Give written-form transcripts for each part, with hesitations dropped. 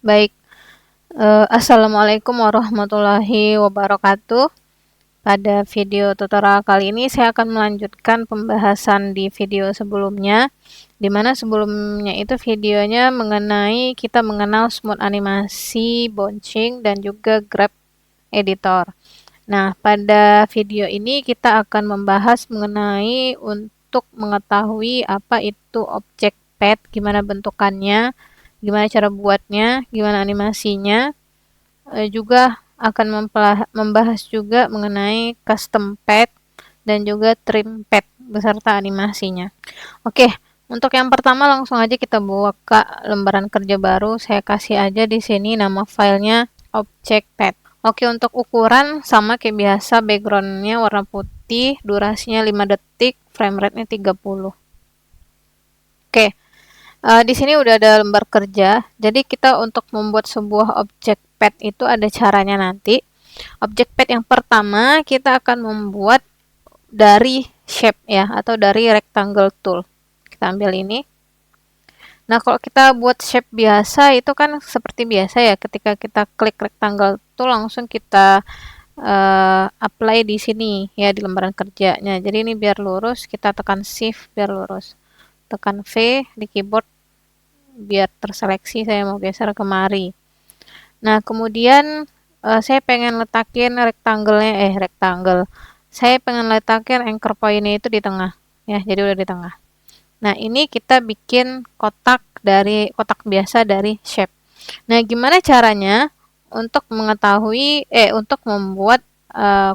Baik, Assalamualaikum warahmatullahi wabarakatuh. Pada video tutorial kali ini saya akan melanjutkan pembahasan di video sebelumnya, di mana sebelumnya itu videonya mengenai kita mengenal smooth animasi, bouncing, dan juga grab editor. Nah, pada video ini kita akan membahas mengenai untuk mengetahui apa itu object pad, gimana bentukannya, gimana cara buatnya, gimana animasinya, juga akan membahas juga mengenai custom pad dan juga trim pad beserta animasinya. Oke, untuk yang pertama langsung aja kita buka lembaran kerja baru. Saya kasih aja di sini nama filenya object pad. Oke, untuk ukuran sama kayak biasa, backgroundnya warna putih, durasinya 5 detik, frame rate-nya 30. Oke, di sini udah ada lembar kerja. Jadi kita untuk membuat sebuah object pad itu ada caranya nanti. Object pad yang pertama kita akan membuat dari shape ya, atau dari rectangle tool. Kita ambil ini. Nah, kalau kita buat shape biasa itu kan seperti biasa ya, ketika kita klik rectangle tool langsung kita apply di sini ya, di lembaran kerjanya. Jadi ini biar lurus, kita tekan shift biar lurus. Tekan V di keyboard biar terseleksi, saya mau geser kemari. Nah, kemudian saya pengen letakin rectangle. Saya pengen letakin anchor point-nya itu di tengah ya, jadi udah di tengah. Nah, ini kita bikin kotak biasa dari shape. Nah, gimana caranya untuk mengetahui untuk membuat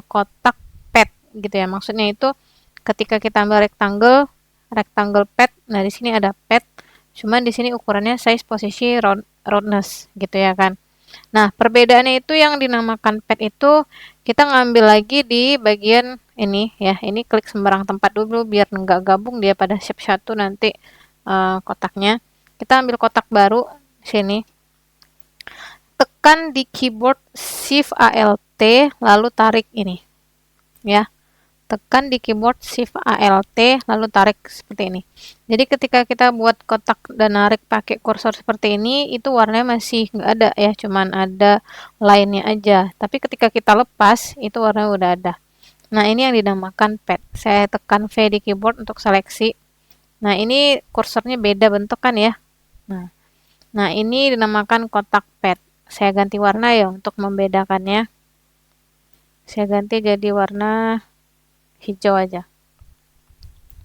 kotak pad gitu ya. Maksudnya itu ketika kita ambil rectangle pad, nah di sini ada pad, cuman di sini ukurannya size, posisi, roundness gitu ya kan. Nah, perbedaannya itu yang dinamakan pad itu kita ngambil lagi di bagian ini ya. Ini klik sembarang tempat dulu biar nggak gabung dia pada shape satu nanti kotaknya. Kita ambil kotak baru sini. Tekan di keyboard Shift Alt lalu tarik ini. Ya. Tekan di keyboard Shift Alt lalu tarik seperti ini. Jadi ketika kita buat kotak dan narik pakai kursor seperti ini, itu warnanya masih nggak ada ya, cuman ada line-nya aja. Tapi ketika kita lepas, itu warnanya udah ada. Nah, ini yang dinamakan pad. Saya tekan V di keyboard untuk seleksi. Nah, ini kursornya beda bentuk kan ya. Nah, ini dinamakan kotak pad. Saya ganti warna ya untuk membedakannya. Saya ganti jadi warna hijau aja.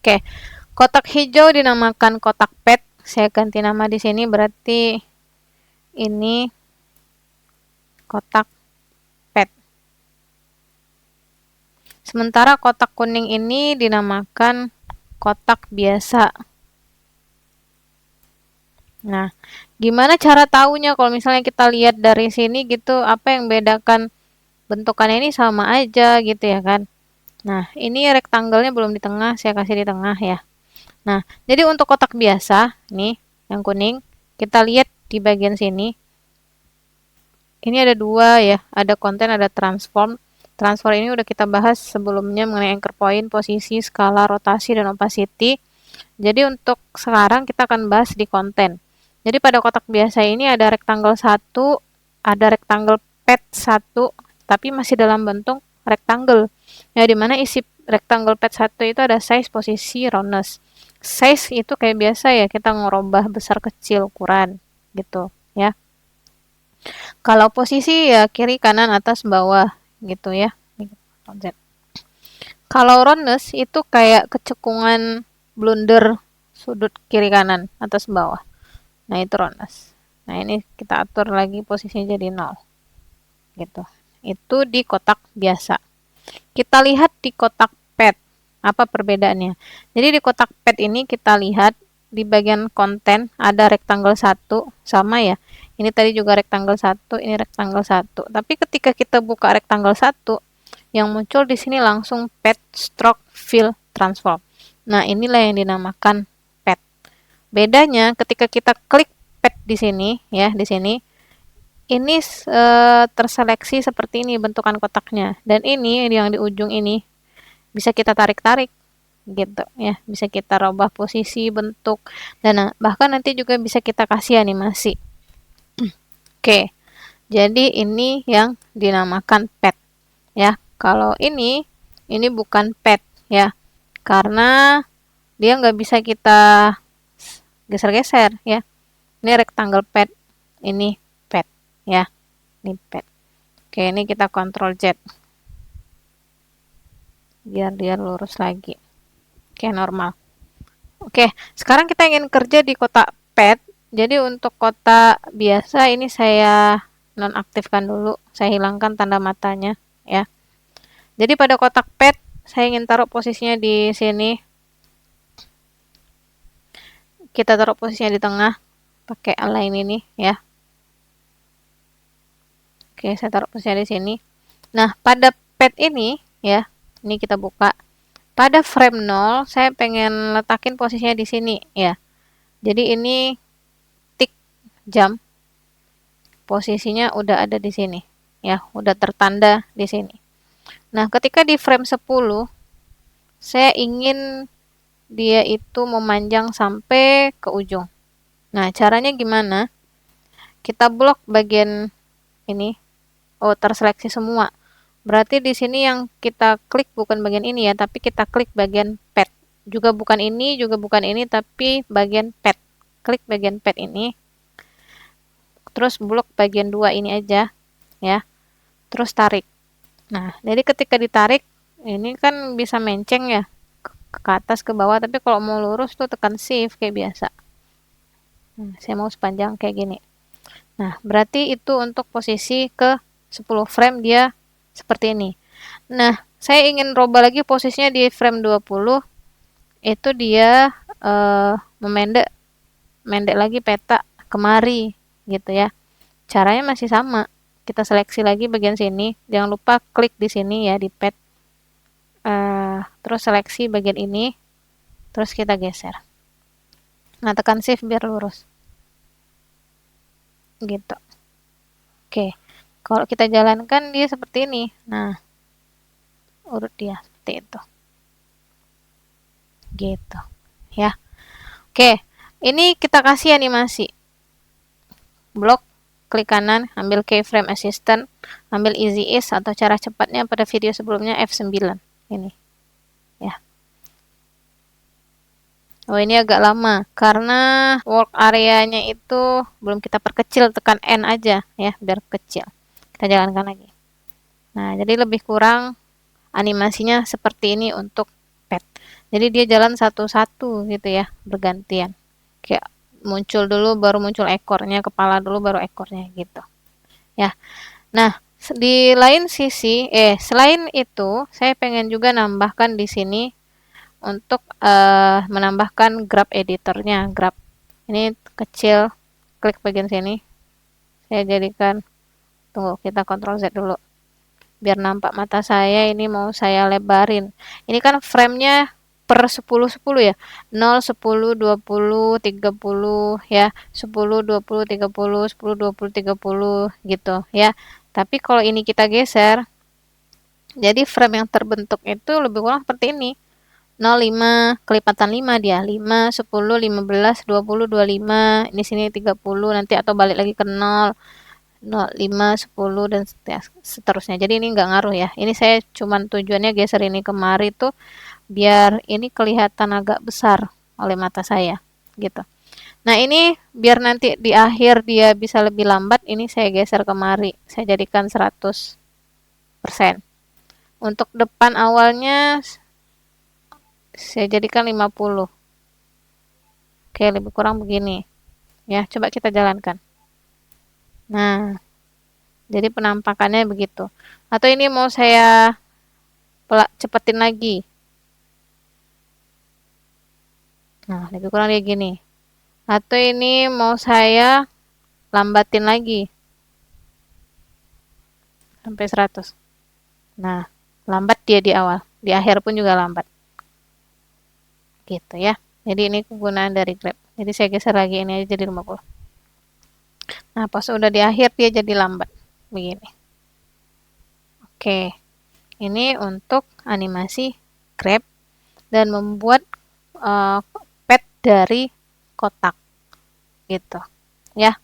Oke, kotak hijau dinamakan kotak pad. Saya ganti nama di sini, berarti ini kotak pad. Sementara kotak kuning ini dinamakan kotak biasa. Nah, gimana cara tahunya kalau misalnya kita lihat dari sini gitu, apa yang bedakan bentukannya ini sama aja gitu ya kan. Nah, ini rectangle-nya belum di tengah, saya kasih di tengah ya. Nah, jadi untuk kotak biasa, nih, yang kuning, kita lihat di bagian sini. Ini ada dua ya, ada konten, ada transform. Transform ini udah kita bahas sebelumnya mengenai anchor point, posisi, skala, rotasi, dan opacity. Jadi untuk sekarang kita akan bahas di konten. Jadi pada kotak biasa ini ada rectangle 1, ada rectangle pad 1, tapi masih dalam bentuk rectangle. Ya, dimana isi rectangle pad 1 itu ada size, posisi, roundness. Size itu kayak biasa ya, kita ngerubah besar kecil ukuran gitu ya. Kalau posisi ya kiri, kanan, atas, bawah gitu ya. Kalau roundness itu kayak kecekungan blunder sudut kiri, kanan, atas, bawah. Nah, itu roundness. Nah, ini kita atur lagi posisinya jadi 0 gitu. Itu di kotak biasa. Kita lihat di kotak pad, apa perbedaannya. Jadi di kotak pad ini kita lihat di bagian konten ada rectangle 1, sama ya. Ini tadi juga rectangle 1, ini rectangle 1. Tapi ketika kita buka rectangle 1, yang muncul di sini langsung pad, stroke, fill, transform. Nah, inilah yang dinamakan pad. Bedanya ketika kita klik pad di sini ya, di sini ini terseleksi seperti ini bentukan kotaknya, dan ini yang di ujung ini bisa kita tarik-tarik gitu ya, bisa kita rubah posisi, bentuk, dan bahkan nanti juga bisa kita kasih animasi. Oke, jadi ini yang dinamakan pet ya. Kalau ini bukan pet ya, karena dia nggak bisa kita geser-geser ya. Ini rectangle pet, ini pet ya, ini pet. Oke, ini kita Ctrl Z biar dia lurus lagi. Oke, normal. Oke, sekarang kita ingin kerja di kotak pet. Jadi untuk kotak biasa ini saya nonaktifkan dulu. Saya hilangkan tanda matanya ya. Jadi pada kotak pet saya ingin taruh posisinya di sini. Kita taruh posisinya di tengah pakai align ini ya. Oke, saya taruh posisinya di sini. Nah, pada pet ini ya, ini kita buka. Pada frame 0, saya pengen letakin posisinya di sini ya. Jadi ini tik jam. Posisinya udah ada di sini ya, udah tertanda di sini. Nah, ketika di frame 10, saya ingin dia itu memanjang sampai ke ujung. Nah, caranya gimana? Kita blok bagian ini. Oh, terseleksi semua. Berarti di sini yang kita klik bukan bagian ini ya, tapi kita klik bagian pet. Juga bukan ini, tapi bagian pet. Klik bagian pet ini. Terus blok bagian 2 ini aja ya. Terus tarik. Nah, jadi ketika ditarik, ini kan bisa menceng ya. Ke atas, ke bawah, tapi kalau mau lurus tuh tekan shift kayak biasa. Saya mau sepanjang kayak gini. Nah, berarti itu untuk posisi ke 10 frame dia seperti ini. Nah, saya ingin rubah lagi posisinya di frame 20. Itu dia mendek lagi peta kemari gitu ya. Caranya masih sama. Kita seleksi lagi bagian sini. Jangan lupa klik di sini ya di pet. Terus seleksi bagian ini. Terus kita geser. Nah, tekan shift biar lurus. Gitu. Oke. Kalau kita jalankan dia seperti ini. Nah, urut dia seperti itu. Gitu. Ya. Oke. Ini kita kasih animasi. Blok, klik kanan, ambil keyframe assistant, ambil easy ease atau cara cepatnya pada video sebelumnya F9. Ini. Ya. Oh, ini agak lama karena work area-nya itu belum kita perkecil, tekan N aja ya biar kecil. Kita jalankan lagi. Nah, jadi lebih kurang animasinya seperti ini untuk pet. Jadi dia jalan satu-satu gitu ya, bergantian. Kayak muncul dulu baru muncul ekornya, kepala dulu baru ekornya gitu. Ya. Nah, di lain sisi selain itu, saya pengen juga nambahkan di sini untuk menambahkan grab editornya. Grab ini kecil, klik bagian sini. Saya jadikan, tunggu kita Ctrl Z dulu. Biar nampak mata saya, ini mau saya lebarin. Ini kan framenya per 10-10 ya. 0, 10, 20, 30 ya. 10, 20, 30, 10, 20, 30 gitu ya. Tapi kalau ini kita geser, jadi frame yang terbentuk itu lebih kurang seperti ini. 0, 5, kelipatan 5 dia. 5, 10, 15, 20, 25, ini sini 30 nanti atau balik lagi ke 0, 0, 5, 10 dan seterusnya. Jadi ini nggak ngaruh ya. Ini saya cuman tujuannya geser ini kemari tuh biar ini kelihatan agak besar oleh mata saya gitu. Nah, ini biar nanti di akhir dia bisa lebih lambat, ini saya geser kemari. Saya jadikan 100%. Untuk depan awalnya saya jadikan 50. Oke, lebih kurang begini. Ya, coba kita jalankan. Nah, jadi penampakannya begitu. Atau ini mau saya cepetin lagi. Nah, lebih kurang kayak gini. Atau ini mau saya lambatin lagi. Sampai 100. Nah, lambat dia di awal. Di akhir pun juga lambat. Gitu ya. Jadi ini kegunaan dari Grab. Jadi saya geser lagi ini aja jadi 50. Nah, pas udah di akhir dia jadi lambat. Begini. Oke. Ini untuk animasi Grab dan membuat pet dari kotak. Gitu. Ya.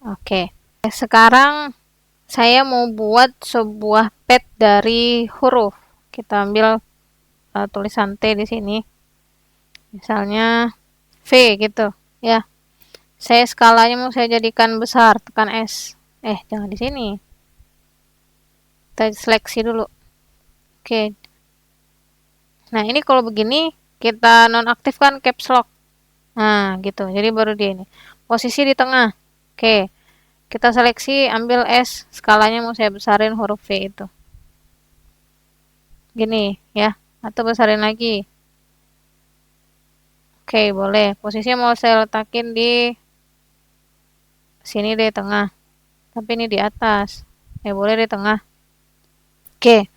Oke. Sekarang saya mau buat sebuah pad dari huruf. Kita ambil tulisan T di sini. Misalnya V gitu, ya. Saya skalanya mau saya jadikan besar, tekan S. Jangan di sini. Kita seleksi dulu. Oke. Nah, ini kalau begini kita nonaktifkan caps lock. Nah, gitu. Jadi baru dia ini. Posisi di tengah. Oke. Kita seleksi, ambil S, skalanya mau saya besarin huruf V itu. Gini, ya. Atau besarin lagi. Oke, boleh. Posisinya mau saya letakin di sini deh, tengah. Tapi ini di atas. Boleh di tengah. Oke.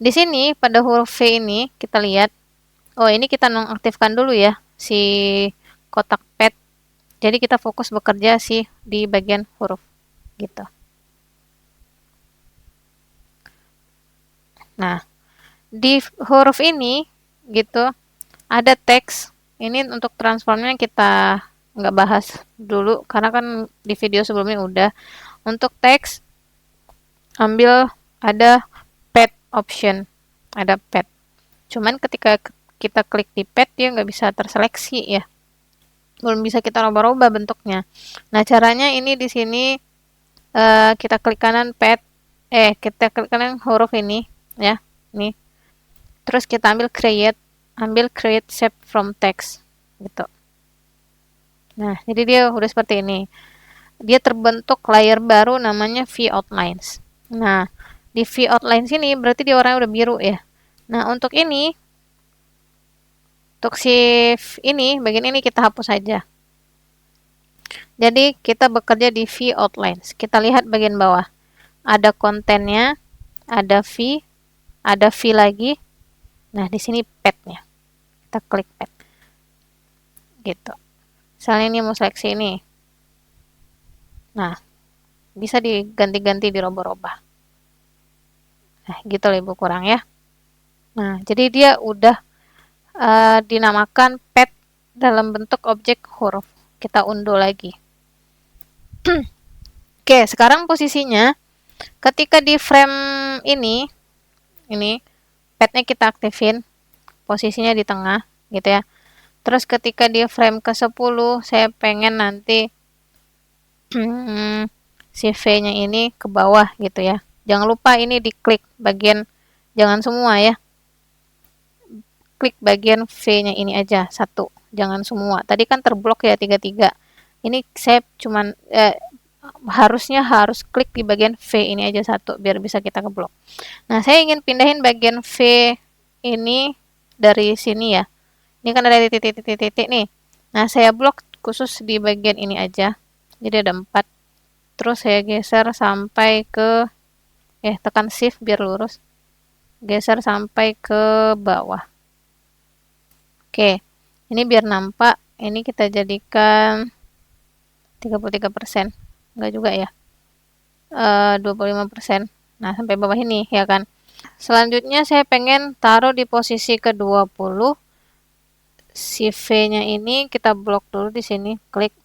Di sini pada huruf V ini kita lihat. Oh, ini kita nonaktifkan dulu ya si kotak pad. Jadi kita fokus bekerja sih di bagian huruf gitu. Nah, di huruf ini gitu ada teks. Ini untuk transformnya kita nggak bahas dulu karena kan di video sebelumnya udah. Untuk teks ambil ada pad option, ada pad. Cuman ketika kita klik di pad dia nggak bisa terseleksi ya, belum bisa kita rubah-rubah bentuknya. Nah, caranya ini di sini kita klik kanan pad, kita klik kanan huruf ini ya, ini. Terus kita ambil create shape from text gitu. Nah, jadi dia udah seperti ini. Dia terbentuk layer baru namanya V outlines. Nah, di V outlines ini berarti dia warnanya udah biru ya. Nah, untuk ini, untuk shift ini, bagian ini kita hapus saja. Jadi, kita bekerja di V outlines. Kita lihat bagian bawah. Ada kontennya, ada V lagi. Nah, di sini pad-nya. Kita klik pad. Gitu. Misalnya ini mau seleksi ini. Nah, bisa diganti-ganti, dirubah-rubah. Nah, gitu lebih kurang ya. Nah, jadi dia udah dinamakan pad dalam bentuk objek huruf. Kita unduh lagi. Oke, sekarang posisinya ketika di frame ini padnya kita aktifin, posisinya di tengah gitu ya. Terus ketika di frame ke-10 saya pengen nanti si V-nya ini ke bawah gitu ya. Jangan lupa ini diklik bagian, jangan semua ya. Klik bagian V-nya ini aja, satu. Jangan semua. Tadi kan terblok ya 33. Ini saya cuman harusnya harus klik di bagian V ini aja satu biar bisa kita keblok. Nah, saya ingin pindahin bagian V ini dari sini ya. Ini kan ada titik-titik nih. Nah, saya blok khusus di bagian ini aja. Jadi ada 4. Terus saya geser sampai ke tekan shift biar lurus. Geser sampai ke bawah. Oke. Ini biar nampak, ini kita jadikan 33%. Enggak juga ya. 25%. Nah, sampai bawah ini ya kan. Selanjutnya saya pengen taruh di posisi ke-20. Si V-nya ini kita blok dulu di sini, klik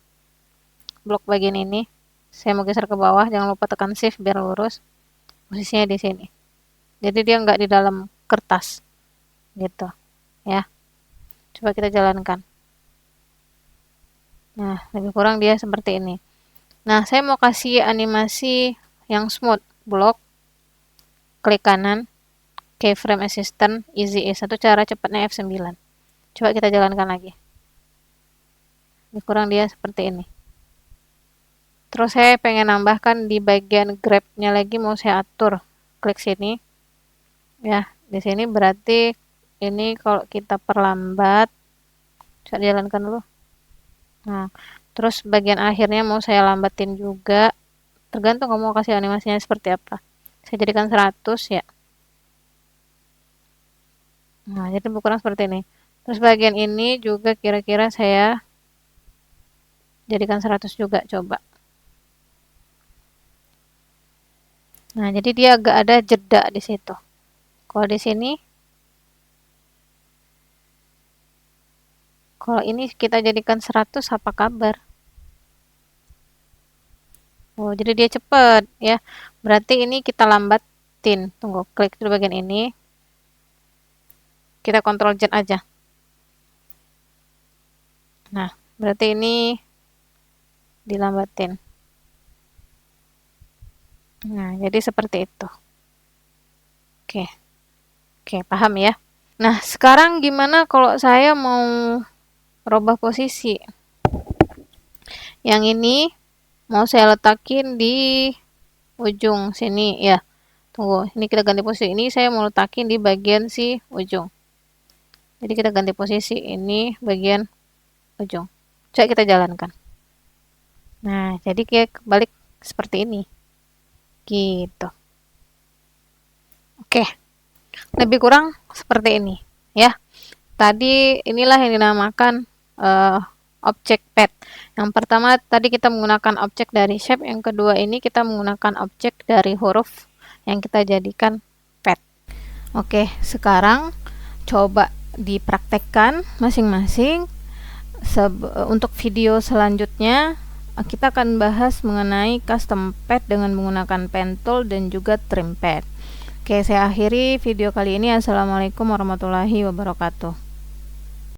blok bagian ini. Saya mau geser ke bawah, jangan lupa tekan shift biar lurus. Posisinya di sini. Jadi dia nggak di dalam kertas. Gitu. Ya. Coba kita jalankan. Nah, lebih kurang dia seperti ini. Nah, saya mau kasih animasi yang smooth. Blok, klik kanan, keyframe assistant, easy ease. Satu cara cepatnya F9. Coba kita jalankan lagi. Lebih kurang dia seperti ini. Terus saya pengen nambahkan di bagian grab-nya lagi, mau saya atur. Klik sini. Ya, di sini berarti ini kalau kita perlambat, saya jalankan dulu. Nah, terus bagian akhirnya mau saya lambatin juga. Tergantung kamu mau kasih animasinya seperti apa. Saya jadikan 100 ya. Nah, jadi kurang seperti ini. Terus bagian ini juga kira-kira saya jadikan 100 juga, coba. Nah, jadi dia agak ada jeda di situ. Kalau di sini, kalau ini kita jadikan 100, apa kabar? Oh, jadi dia cepet ya. Berarti ini kita lambatin. Tunggu, klik di bagian ini. Kita Ctrl Z aja. Nah, berarti ini dilambatin. Nah, jadi seperti itu. Oke. Oke, paham ya. Nah, sekarang gimana kalau saya mau rubah posisi? Yang ini mau saya letakin di ujung sini ya. Tunggu, ini kita ganti posisi. Ini saya mau letakin di bagian si ujung. Jadi kita ganti posisi, ini bagian ujung. Coba kita jalankan. Nah, jadi kayak balik seperti ini. Gitu. Oke. Lebih kurang seperti ini, ya. Tadi inilah yang dinamakan objek pad. Yang pertama tadi kita menggunakan objek dari shape, yang kedua ini kita menggunakan objek dari huruf yang kita jadikan pad. Oke, sekarang coba dipraktekkan masing-masing. Untuk video selanjutnya kita akan bahas mengenai custom pad dengan menggunakan pen tool dan juga trim pad. Oke, saya akhiri video kali ini. Assalamualaikum warahmatullahi wabarakatuh.